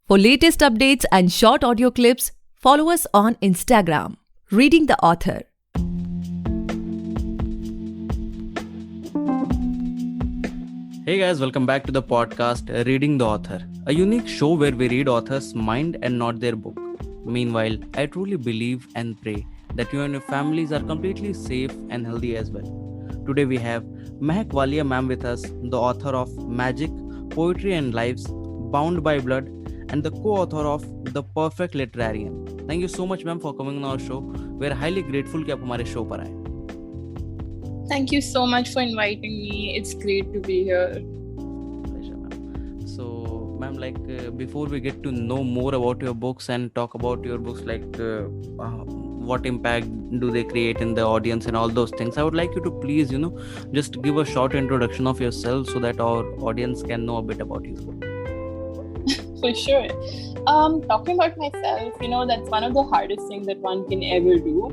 For latest updates and short audio clips, follow us on Instagram, Reading the Author. Hey guys, welcome back to the podcast Reading the Author, a unique show where we read authors' mind and not their book. Meanwhile, I truly believe and pray that you and your families are completely safe and healthy as well. Today we have Mehak Walia ma'am with us, the author of Magic, Poetry and Lives, Bound by Blood, and the co-author of The Perfect Literarian. Thank you so much ma'am for coming on our show. We are highly grateful कि आप हमारे show पर आए. Thank you so much for inviting me. It's great to be here. Pleasure, ma'am. So, ma'am, before we get to know more about your books and talk about your books, what impact do they create in the audience and all those things, I would like you to please, just give a short introduction of yourself so that our audience can know a bit about you. For sure. Talking about myself, that's one of the hardest things that one can ever do.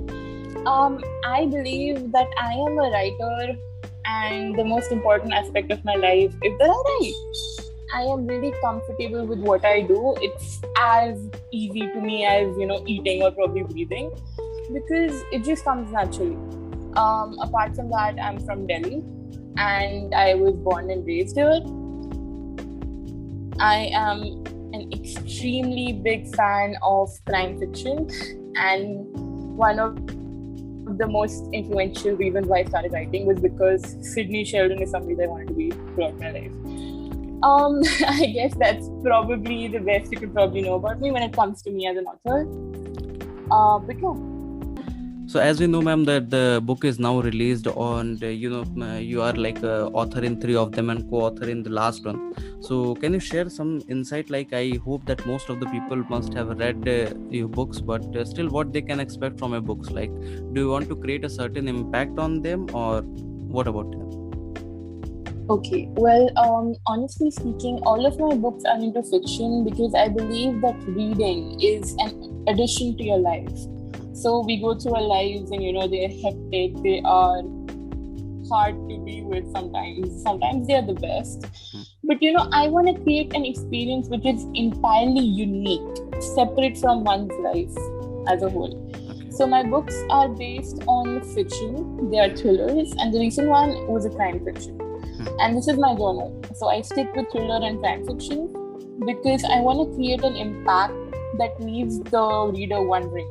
I believe that I am a writer, and the most important aspect of my life is that I write. I am really comfortable with what I do. It's as easy to me as, eating or probably breathing, because it just comes naturally. Apart from that, I'm from Delhi and I was born and raised here. I am an extremely big fan of crime fiction, and one of the most influential reasons why I started writing was because Sidney Sheldon is somebody that I wanted to be throughout my life. I guess that's probably the best you could probably know about me when it comes to me as an author. But yeah. So as we know, ma'am, that the book is now released on, you are like a author in 3 of them and co-author in the last one. So can you share some insight? I hope that most of the people must have read your books, but still what they can expect from your books? Do you want to create a certain impact on them, or what about them? Okay, well, honestly speaking, all of my books are into fiction because I believe that reading is an addition to your life. So we go through our lives and, they're hectic, they are hard to be with sometimes. Sometimes they are the best. But, I want to create an experience which is entirely unique, separate from one's life as a whole. Okay. So my books are based on fiction, they are thrillers, and the recent one was a crime fiction. And this is my genre. So I stick with thriller and crime fiction because I want to create an impact that leaves the reader wondering,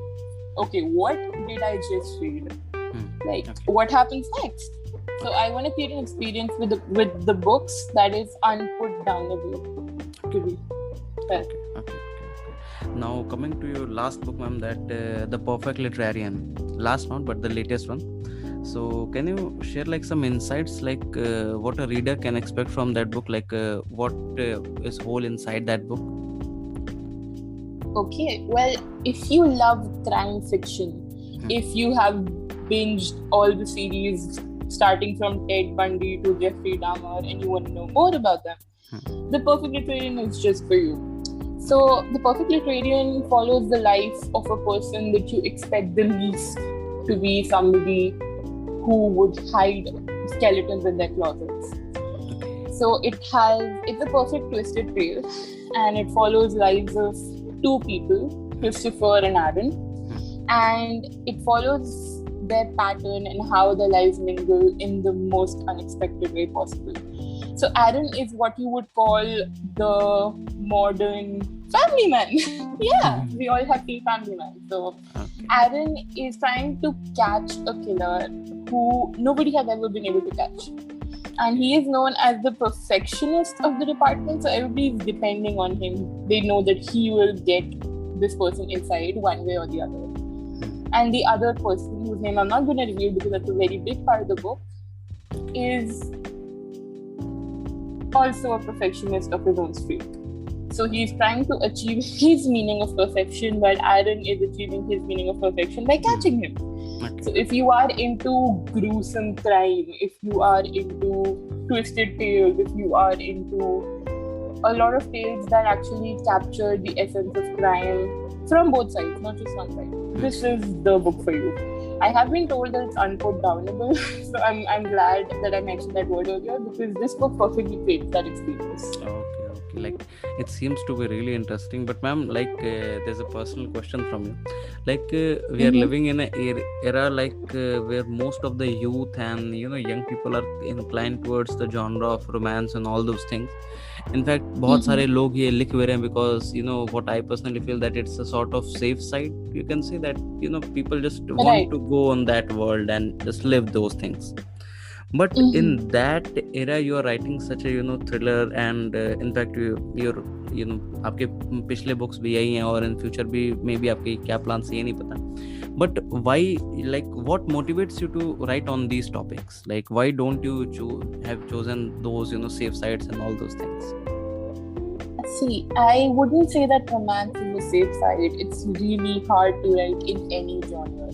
okay, what did I just read? What happens next? So I want to create an experience with the books that is unputdownable to be felt. Okay. Now coming to your last book, ma'am, that The Perfect Literarian. Last not, but the latest one. So can you share some insights what a reader can expect from that book? What is whole inside that book? Okay, well, if you love crime fiction, if you have binged all the series starting from Ted Bundy to Jeffrey Dahmer and you want to know more about them, The Perfect Literarian is just for you. So The Perfect Literarian follows the life of a person that you expect the least to be somebody who would hide skeletons in their closets. So it's a perfect twisted tale, and it follows lives of 2 people, Christopher and Aaron, and it follows their pattern and how their lives mingle in the most unexpected way possible. So Aaron is what you would call the modern family man. Yeah, we all have to be family man. So Aaron is trying to catch a killer who nobody has ever been able to catch. And he is known as the perfectionist of the department, so everybody is depending on him. They know that he will get this person inside one way or the other. And the other person, whose name I'm not going to reveal because that's a very big part of the book, is also a perfectionist of his own streak. So he's trying to achieve his meaning of perfection, while Aaron is achieving his meaning of perfection by catching him. Okay. So if you are into gruesome crime, if you are into twisted tales, if you are into a lot of tales that actually capture the essence of crime from both sides, not just one side, this is the book for you. I have been told that it's unputdownable, so I'm glad that I mentioned that word earlier because this book perfectly fits that experience. Okay. Okay. Like it seems to be really interesting. But ma'am, like there's a personal question from you. Like we are living in an era like where most of the youth and young people are inclined towards the genre of romance and all those things. In fact, बहुत सारे लोग ये लिख भी रहे हैं because what I personally feel that it's a sort of safe side. You can say that people just want to go on that world and just live those things. But in that era you are writing such a thriller and in fact you're आपके पिछले books भी यही हैं और in future भी maybe आपके क्या plans ये नहीं पता. But why, like what motivates you to write on these topics? Like why don't you have chosen those safe sides and all those things? See, I wouldn't say that romance is a safe side. It's really hard to write in any genre.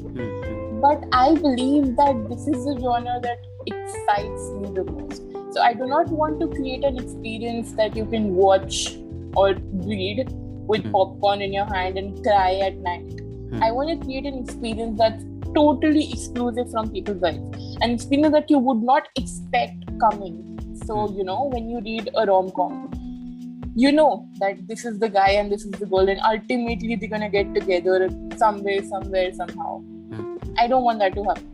But I believe that this is a genre that excites me the most. So I do not want to create an experience that you can watch or read with popcorn in your hand and cry at night. I want to create an experience that's totally exclusive from people's lives. An experience that you would not expect coming. So, when you read a rom-com, you know that this is the guy and this is the girl and ultimately they're going to get together somewhere, somehow. I don't want that to happen.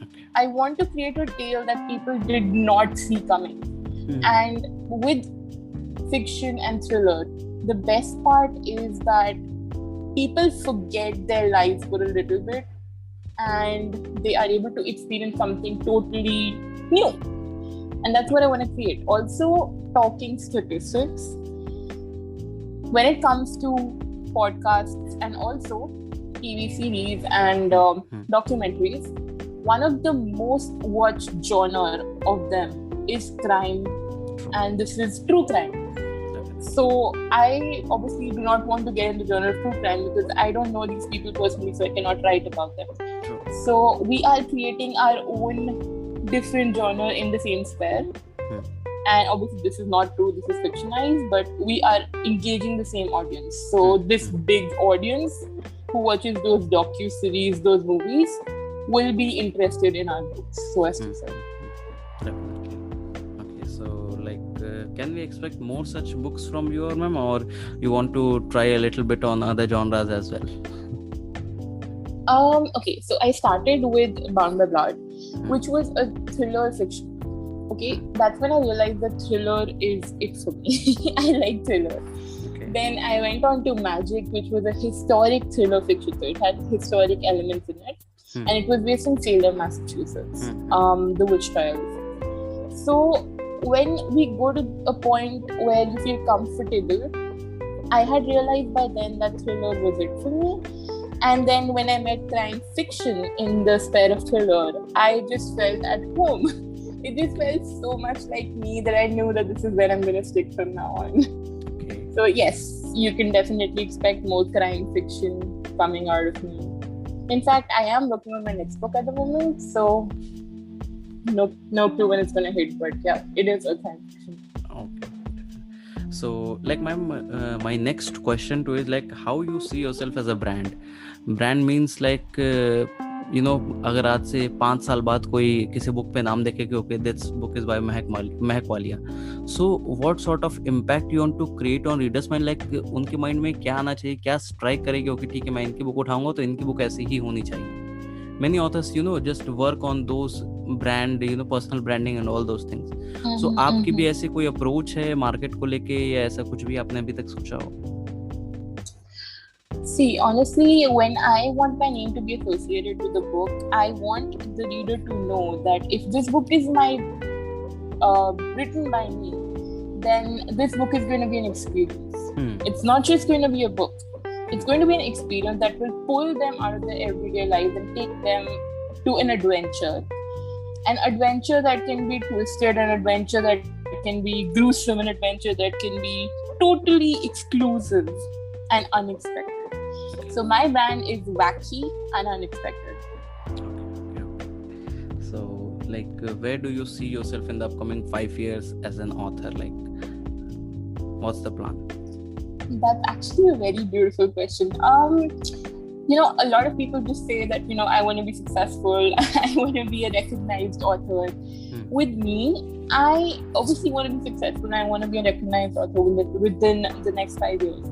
Okay. I want to create a tale that people did not see coming. And with fiction and thriller, the best part is that people forget their lives for a little bit and they are able to experience something totally new. And that's what I want to create. Also, talking statistics. When it comes to podcasts and also TV series and documentaries, one of the most watched genre of them is crime, and this is true crime. So I obviously do not want to get in the genre of true crime because I don't know these people personally, so I cannot write about them. So we are creating our own different genre in the same sphere. And obviously this is not true, this is fictionalized, but we are engaging the same audience. So this big audience who watches those docu-series, those movies, will be interested in our books, so as to say. Definitely. Okay, so like can we expect more such books from you, ma'am, or you want to try a little bit on other genres as well? Okay, so I started with Bound by Blood, which was a thriller fiction. Okay, that's when I realized that thriller is it for me. I like thriller. Okay. Then I went on to Magic, which was a historic thriller fiction. So it had historic elements in it. And it was based in Salem, Massachusetts, the witch trials. So when we go to a point where you feel comfortable, I had realized by then that thriller was it for me. And then when I met crime fiction in the sphere of thriller, I just felt at home. It just felt so much like me that I knew that this is where I'm going to stick from now on. Okay. So yes, you can definitely expect more crime fiction coming out of me. In fact, I am working on my next book at the moment, so no clue when it's going to hit, but yeah, it is a crime fiction. Okay. So like my next question to is like how you see yourself as a brand. Brand means like अगर आज से 5 साल बाद कोई किसी book पे नाम देखे कि okay, this book is by Mahak Walia. So what sort of impact you want to create on readers mind? Like उनके माइंड में क्या आना चाहिए, क्या स्ट्राइक करेगी ओके ठीक है मैं इनकी बुक उठाऊंगा तो इनकी बुक ऐसी ही होनी चाहिए. Many authors just work on those brand personal branding and all those things. So आपकी भी ऐसी कोई अप्रोच है मार्केट को लेके या ऐसा कुछ भी आपने अभी तक सोचा हो? See, honestly, when I want my name to be associated with the book, I want the reader to know that if this book is written by me, then this book is going to be an experience. It's not just going to be a book. It's going to be an experience that will pull them out of their everyday lives and take them to an adventure. An adventure that can be twisted, an adventure that can be gruesome, an adventure that can be totally exclusive and unexpected. So my brand is wacky and unexpected. Okay. So like where do you see yourself in the upcoming 5 years as an author? Like what's the plan? That's actually a very beautiful question. A lot of people just say that, I want to be successful. I want to be a recognized author. With me, I obviously want to be successful and I want to be a recognized author within the next 5 years.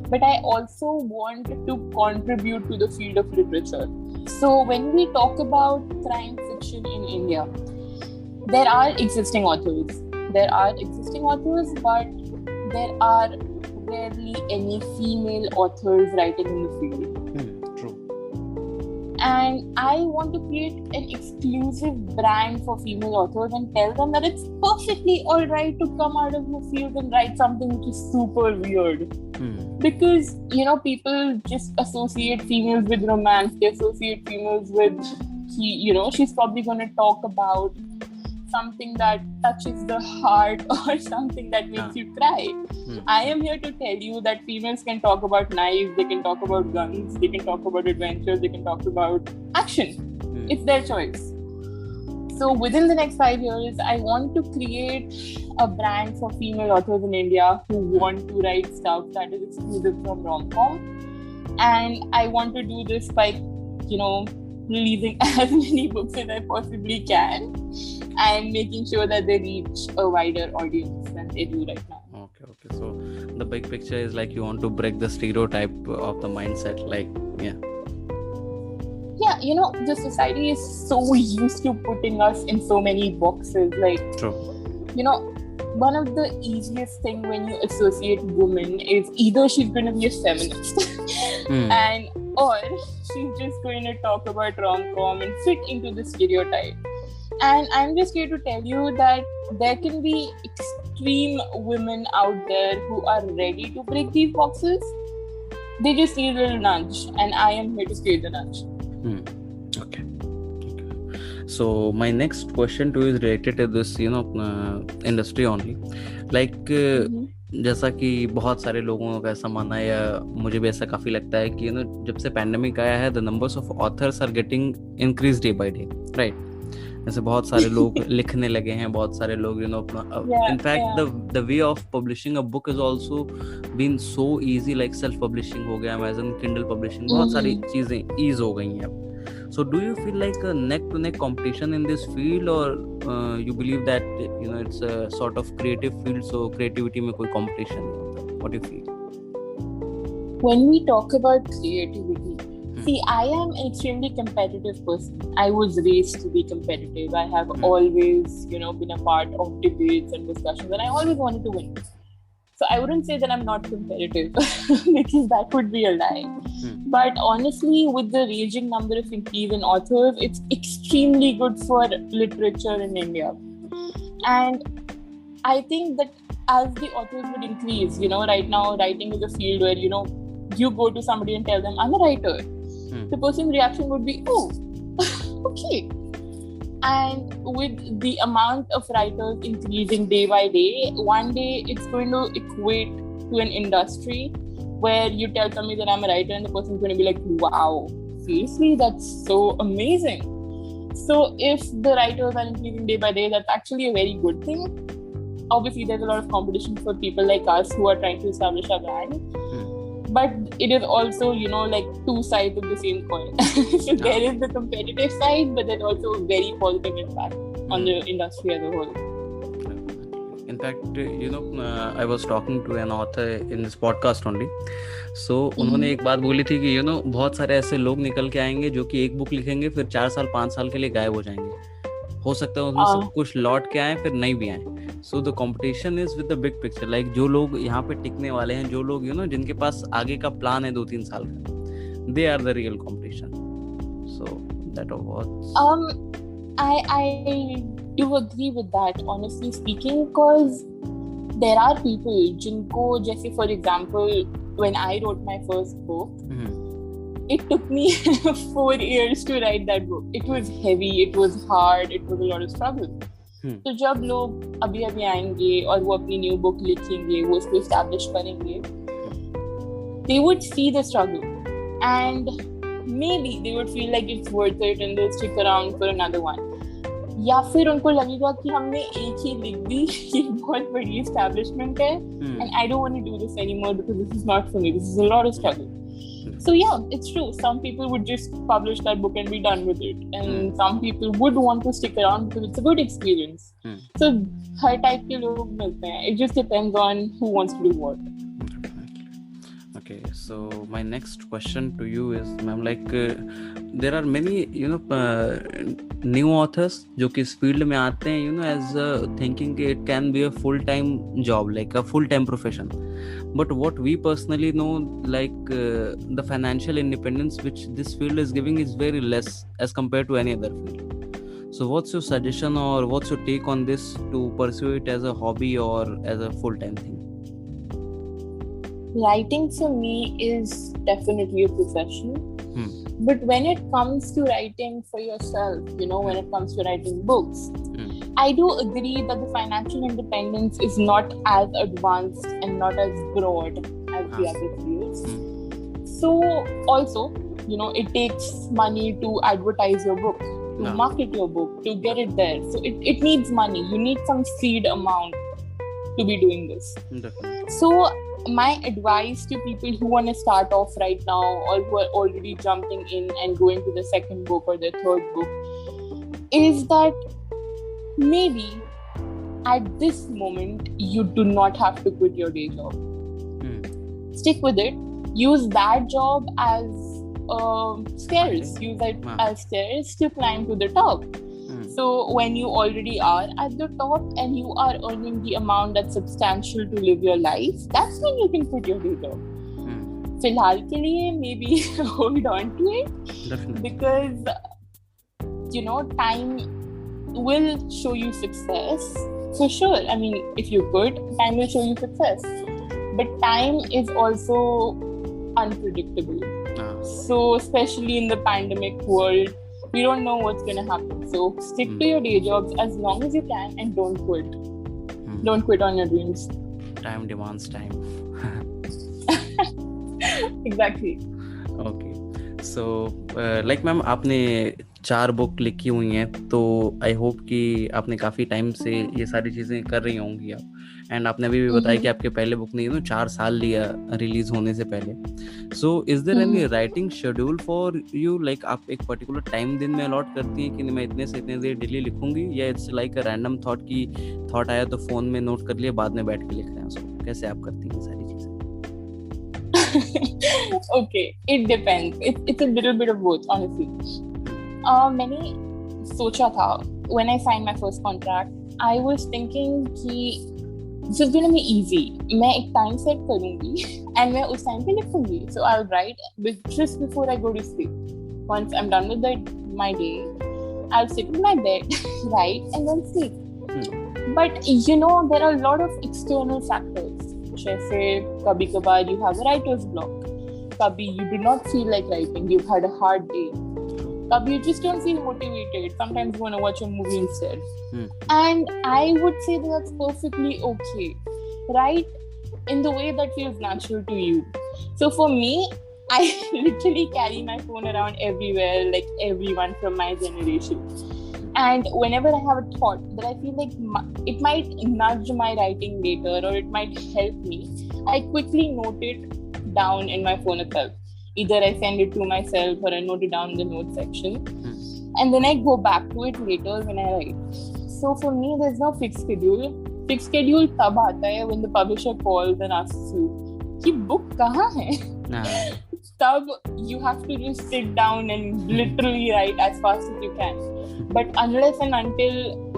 But I also want to contribute to the field of literature. So when we talk about crime fiction in India, there are existing authors. But there are rarely any female authors writing in the field. True. And I want to create an exclusive brand for female authors and tell them that it's perfectly alright to come out of the field and write something which is super weird. Because, people just associate females with romance. They associate females with, she's probably going to talk about something that touches the heart or something that makes you cry. I am here to tell you that females can talk about knives, they can talk about guns, they can talk about adventures, they can talk about action. It's their choice. So within the next 5 years, I want to create a brand for female authors in India who want to write stuff that is exclusive from rom-com. And I want to do this by, releasing as many books as I possibly can and making sure that they reach a wider audience than they do right now. Okay. So the big picture is like you want to break the stereotype of the mindset. Yeah, the society is so used to putting us in so many boxes. True. One of the easiest thing when you associate women is either she's going to be a feminist or she's just going to talk about rom-com and fit into the stereotype. And I'm just here to tell you that there can be extreme women out there who are ready to break these boxes. They just need a little nudge, and I am here to create the nudge. Okay. So my next question to you is related to this, industry only. जैसा कि बहुत सारे लोगों का ऐसा मानना है या मुझे भी ऐसा काफी लगता है कि जब से पैंडेमिक आया है, the numbers of authors are getting increase day by day, right? ऐसे बहुत सारे लोग लिखने लगे हैं, बहुत सारे लोग अपना in fact the way of publishing a book is also been so easy, like self publishing हो गया, अमेज़न किंडल पब्लिशिंग, बहुत सारी चीजें ईज हो गई हैं अब. So do you feel like a neck-to-neck competition in this field, or you believe that it's a sort of creative field, so creativity में कोई competition नहीं होता? What do you feel? When we talk about creativity, see, I am an extremely competitive person. I was raised to be competitive. I have always, been a part of debates and discussions, and I always wanted to win. So I wouldn't say that I'm not competitive because that would be a lie. But honestly, with the raging number of increase in authors, it's extremely good for literature in India. And I think that as the authors would increase, right now writing is a field where, you go to somebody and tell them, I'm a writer. The person's reaction would be, oh, okay. And with the amount of writers increasing day by day, one day it's going to equate to an industry where you tell somebody that I'm a writer and the person's going to be like, wow, seriously, that's so amazing. So if the writers are increasing day by day, that's actually a very good thing. Obviously, there's a lot of competition for people like us who are trying to establish a brand. But it is also, like two sides of the same coin. So there is the competitive side, but there's also a very positive impact on the industry as a whole. In fact, I was talking to an author in this podcast only. So उन्होंने एक बात बोली थी कि बहुत सारे ऐसे लोग निकल के आएंगे जो कि एक बुक लिखेंगे, फिर 4 साल 5 साल के लिए गायब हो जाएंगे. हो सकता है उसमें सब कुछ लौट के आए, फिर नहीं भी आए. So the competition is with the big picture. Like जो लोग यहाँ पे टिकने वाले हैं, जो लोग जिनके पास आगे का प्लान है 2-3 साल का, they are the real competition. So that was. I do agree with that, honestly speaking, because there are people जिनको, जैसे for example, when I wrote my first book, it took me 4 years to write that book. It was heavy, it was hard, it was a lot of struggle. तो जब लोग अभी आएंगे और वो अपनी न्यू बुक लिखेंगे, वो उसको एस्टैब्लिश करेंगे, they would see the struggle and maybe they would feel like it's worth it and they'll stick around for another one. या फिर उनको लगेगा कि हमने एक ही लिख दी, ये बहुत बड़ी एस्टैब्लिशमेंट है and I don't want to do this anymore because this is not for me, this is a lot of struggle. So yeah, it's true. Some people would just publish that book and be done with it. And some people would want to stick around because it's a good experience. So her type के लोग मिलते हैं. It just depends on who wants to do what. Definitely. Okay, so my next question to you is, ma'am, like there are many, new authors जो कि इस field में आते हैं, as thinking it can be a full-time job, like a full-time profession. But what we personally know, like the financial independence which this field is giving is very less as compared to any other field. So what's your suggestion or what's your take on this to pursue it as a hobby or as a full-time thing? Writing for me is definitely a profession. But when it comes to writing for yourself, when it comes to writing books, I do agree that the financial independence is not as advanced and not as broad as the other fields. So also, it takes money to advertise your book, to market your book, to get it there. So it needs money. You need some seed amount to be doing this. Definitely. So my advice to people who want to start off right now or who are already jumping in and going to the second book or the third book is that maybe at this moment you do not have to quit your day job. Stick with it. Use that job as stairs. Use it as stairs to climb to the top. So when you already are at the top and you are earning the amount that's substantial to live your life, that's when you can quit your day job. Filhal ke liye, maybe hold on to it. Definitely. Because time will show you success for sure. I mean, if you quit, time will show you success. But time is also unpredictable. So especially in the pandemic world, we don't know what's going to happen. So stick to your day jobs as long as you can and don't quit. Don't quit on your dreams. Time demands time. Exactly. Okay. So, like ma'am आपने 4 book लिखी हुई हैं, तो I hope कि आपने काफ़ी time से ये सारी चीज़ें कर रही होंगी आप. एंड आपने अभी भी बताया कि आपके पहले बुक ने 4 साल लिया रिलीज होने से पहले. So is there any writing schedule for you, like आप एक पर्टिकुलर टाइम दिन में अलॉट करती हैं कि मैं इतने से इतने देर डेली लिखूंगी, या it's like a random thought की थॉट आया तो फोन में नोट कर लिया, बाद में बैठ के लिख रहे हैं उसको? कैसे आप करती हैं सारी चीजें? Okay, it depends. It's a little bit of both, honestly. मैंने सोचा था when I signed my first contract, I was thinking कि this is going to be easy. मैं एक time set करूँगी and मैं उस time पे लिखूँगी. So I'll write just before I go to sleep. Once I'm done with my day, I'll sit in my bed, write and then sleep. But there are a lot of external factors. जैसे कभी कभार you have a writer's block. कभी you do not feel like writing. You've had a hard day. Kabhi you just don't feel motivated. Sometimes you want to watch a movie instead. And I would say that's perfectly okay. Write in the way that feels natural to you. So for me, I literally carry my phone around everywhere, like everyone from my generation. And whenever I have a thought that I feel like it might nudge my writing later or it might help me, I quickly note it down in my phone itself. Either I send it to myself or I note it down in the notes section. And then I go back to it later when I write. So for me, there's no fixed schedule. Fixed schedule tab aata hai when the publisher calls and asks you, ki book kahan hai? Tab you have to just sit down and literally write as fast as you can. But unless and until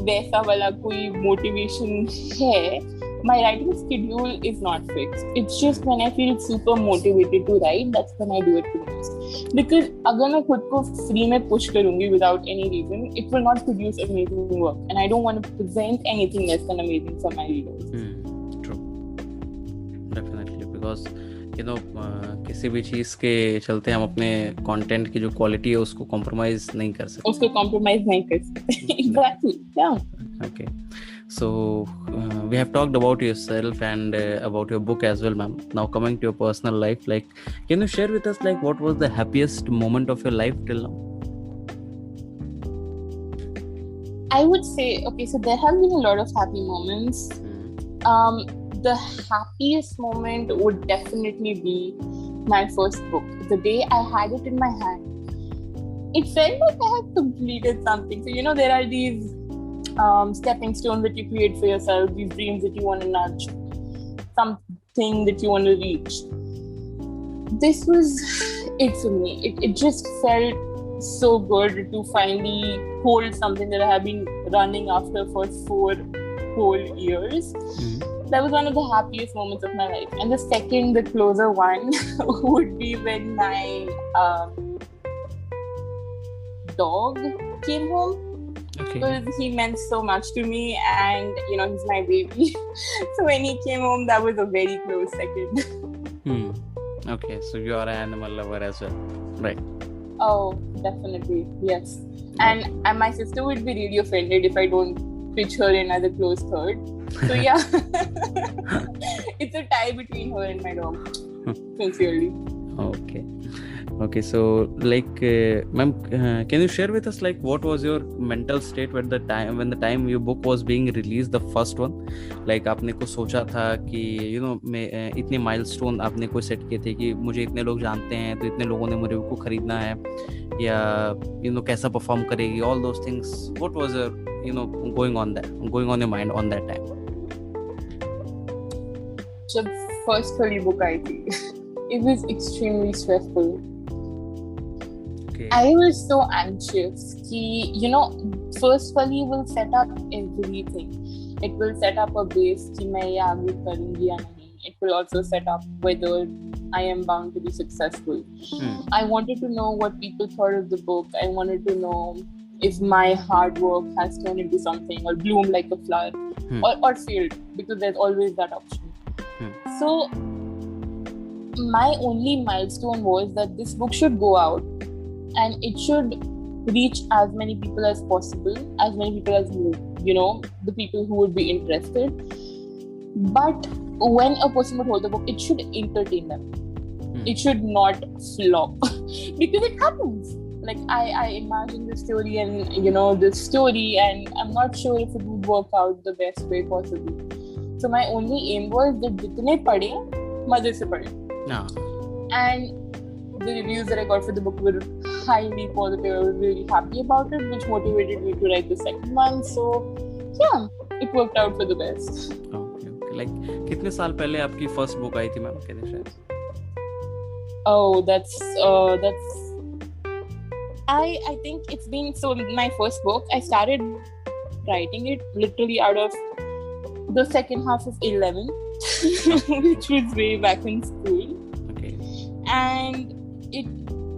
वैसा वाला कोई motivation है, my writing schedule is not fixed. It's just when I feel super motivated to write, that's when I do it the most. Because अगर मैं खुद को free में push करूँगी without any reason, it will not produce amazing work. And I don't want to present anything less than amazing for my readers. True. Definitely. Because किसी भी चीज़ के चलते हम अपने कंटेंट की जो क्वालिटी है उसको कॉम्प्रोमाइज नहीं कर सकते. Exactly. Yeah. Okay. So we have talked about yourself and about your book as well, ma'am. Now coming to your personal life, like, can you share with us like what was the happiest moment of your life till now? I would say, okay, so there have been a lot of happy moments. The happiest moment would definitely be my first book. The day I had it in my hand, it felt like I had completed something. So, there are these stepping stone that you create for yourself, these dreams that you want to nudge, something that you want to reach. This was it for me. It just felt so good to finally hold something that I have been running after for 4 whole years. That was one of the happiest moments of my life. And the second, the closer one, would be when my dog came home. Okay. Because he meant so much to me, and he's my baby. So when he came home, that was a very close second. Okay, so you are an animal lover as well, right? Oh, definitely, yes. And my sister would be really offended if I don't pitch her in as a close third. So yeah, it's a tie between her and my dog, sincerely. Okay, so like ma'am, can you share with us like what was your mental state when the time your book was being released, the first one? Like आपने को सोचा था कि मैं इतने milestone आपने को set किए थे कि मुझे इतने लोग जानते हैं तो इतने लोगों ने मेरे बुक को खरीदना है, या कैसा परफॉर्म करेगी, all those things. What was going on your mind on that time? जब फर्स्ट वाली बुक आई थी, it was extremely stressful. Okay. I was so anxious कि first वाली will set up everything. It will set up a base कि मैं ये आगे करूँगी या नहीं. It will also set up whether I am bound to be successful. I wanted to know what people thought of the book. I wanted to know if my hard work has turned into something or bloomed like a flower or failed, because there's always that option. So my only milestone was that this book should go out and it should reach as many people as possible, as many people as the people who would be interested. But when a person would hold the book, it should entertain them. It should not flop because it happens. Like I imagine the story and this story, and I'm not sure if it would work out the best way possible. So my only aim was that jitne padhe, maze se padhe. And the reviews that I got for the book were highly positive. I was really happy about it, which motivated me to write the second one. So yeah, it worked out for the best. Okay. Like कितने साल पहले आपकी first book आई थी ma'am? Can you share? Oh, that's I think it's been my first book. I started writing it literally out of the second half of 11, which was way back in school. Okay. And it,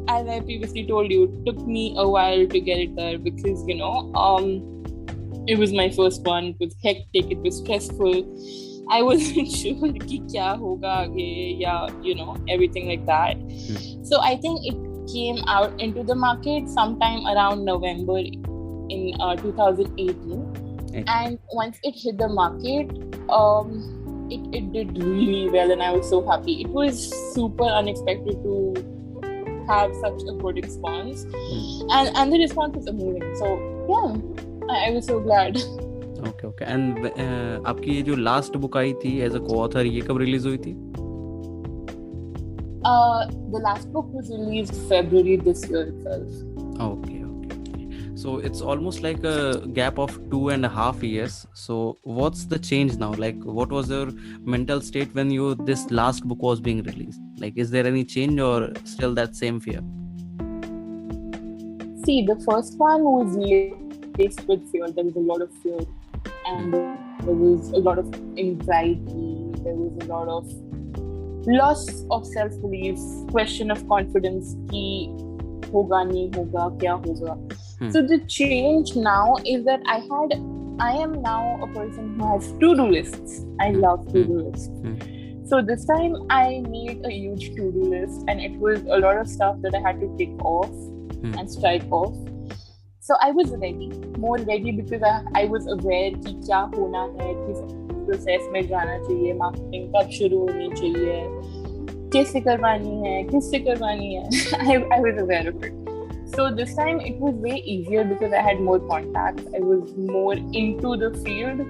as I previously told you, it took me a while to get it there because it was my first one. It was hectic. It was stressful. I wasn't sure कि क्या होगा आगे, या everything like that. So I think it came out into the market sometime around November in 2018. And once it hit the market, it did really well, and I was so happy. It was super unexpected to have such a good response, and the response was amazing. So yeah, I was so glad. Okay. And आपकी ये जो last book आई थी as a co-author, ये कब release हुई थी? The last book was released February this year itself. Okay. So it's almost like a gap of 2.5 years. So what's the change now? Like, what was your mental state when this last book was being released? Like, is there any change or still that same fear? See, the first one was laced with fear. There was a lot of fear, and there was a lot of anxiety. There was a lot of loss of self-belief, question of confidence ki hoga nahi hoga, kya hoga. So the change now is that I am now a person who has to-do lists. I love to-do lists. So this time I made a huge to-do list, and it was a lot of stuff that I had to tick off and strike off. So I was more ready because I was aware कि क्या होना है, किस process में जाना चाहिए, marketing कब शुरू होनी चाहिए, कैसे करवानी है, किससे करवानी है. I was aware of it. So this time it was way easier because I had more contacts. I was more into the field,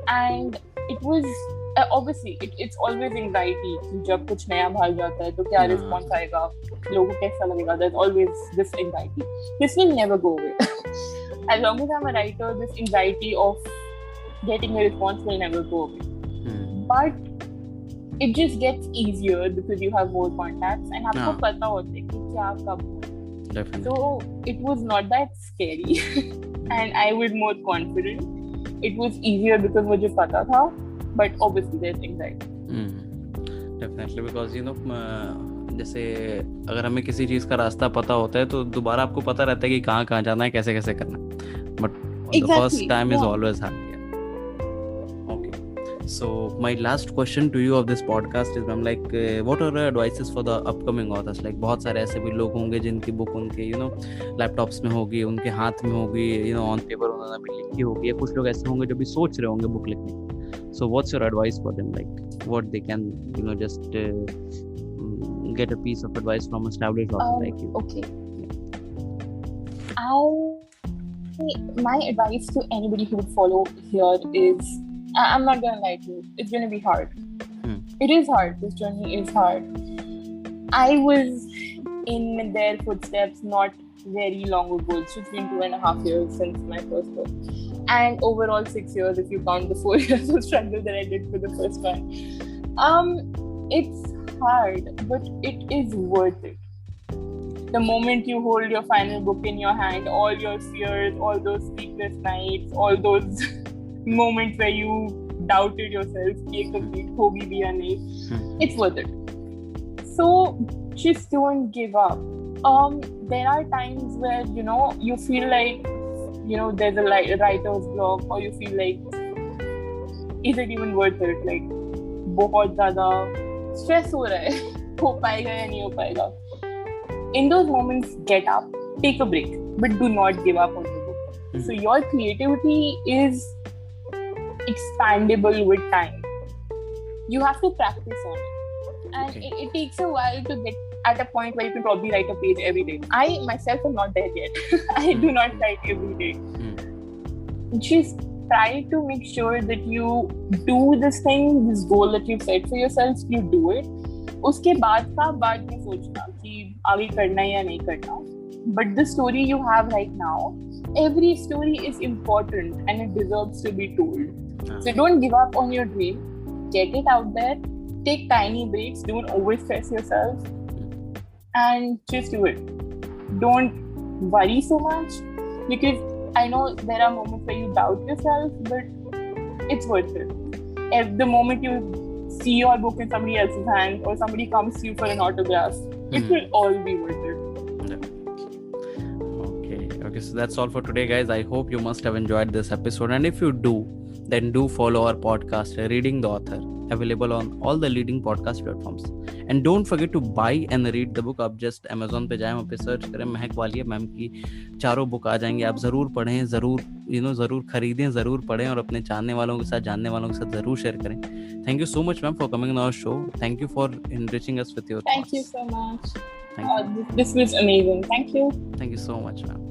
and it was obviously it's always anxiety कि जब कुछ नया बाहर जाता है तो क्या response आएगा, लोगों को कैसा लगेगा. There's always this anxiety. This will never go away. as long as I'm a writer, this anxiety of getting a response will never go away. But it just gets easier because you have more contacts and आपको पता होता है कि क्या कब. Definitely. So it was not that scary and I was more confident. It was easier because मुझे पता था, but obviously there's anxiety. Definitely, because you know, जैसे अगर हमें किसी चीज़ का रास्ता पता होता है तो दोबारा आपको पता रहता है कि कहाँ जाना है, कैसे करना है. But the first time is always hard. Okay. So my last question to you of this podcast is, I'm like, what are your advices for the upcoming authors? Like बहुत सारे ऐसे भी लोग होंगे जिनकी बुक उनके लैपटॉप्स में होगी, उनके हाथ में होगी, ऑन पेपर उन्होंने भी लिखी होगी, या कुछ लोग ऐसे होंगे जो भी सोच रहे होंगे बुक लिखने की. So what's your advice for them? Like what they can just get a piece of advice from established author like you. Okay. My advice to anybody who would follow here is, I'm not gonna lie to you, it's gonna be hard. It is hard. This journey is hard. I was in their footsteps not very long ago. It's just been 2.5 years since my first book, and overall 6 years if you count the 4 years of struggle that I did for the first one. It's hard, but it is worth it. The moment you hold your final book in your hand, all your fears, all those sleepless nights, all those moments where you doubted yourself, कि ये complete होगी भी या नहीं, it's worth it. So just don't give up. There are times where you feel like there's a writer's block, or you feel like, is it even worth it? Like बहुत ज़्यादा stress हो रहा है, हो पाएगा या नहीं हो पाएगा. In those moments, get up, take a break, but do not give up on the book. So your creativity is expandable with time. You have to practice on it, and it takes a while to get at a point where you can probably write a page every day. I myself am not there yet. I do not write every day. Just try to make sure that you do this thing, this goal that you've set for yourself, you do it. उसके बाद में सोचना कि आगे करना है या नहीं करना. But the story you have right now, every story is important and it deserves to be told. So don't give up on your dream. Get it out there. Take tiny breaks. Don't overstress yourself. And just do it. Don't worry so much, because I know there are moments where you doubt yourself, but it's worth it. At the moment you see your book in somebody else's hands, or somebody comes to you for an autograph, it will all be worth it. Okay, so that's all for today, guys. I hope you must have enjoyed this episode, and if you do, then do follow our podcast, Reading the Author, available on all the leading podcast platforms. And don't forget to buy and read the book. आप just Amazon पे जाएं, वहाँ पे search करें महक Walia ma'am की चारों book आ जाएंगे. आप ज़रूर पढ़ें, ज़रूर खरीदें, ज़रूर पढ़ें, और अपने जानने वालों के साथ, जानने वालों के साथ ज़रूर शेयर करें. Thank you so much, ma'am, for coming on our show. Thank you for enriching us with your thoughts. Thank you so much. Thank you. This was amazing. Thank you. Thank you so much, ma'am.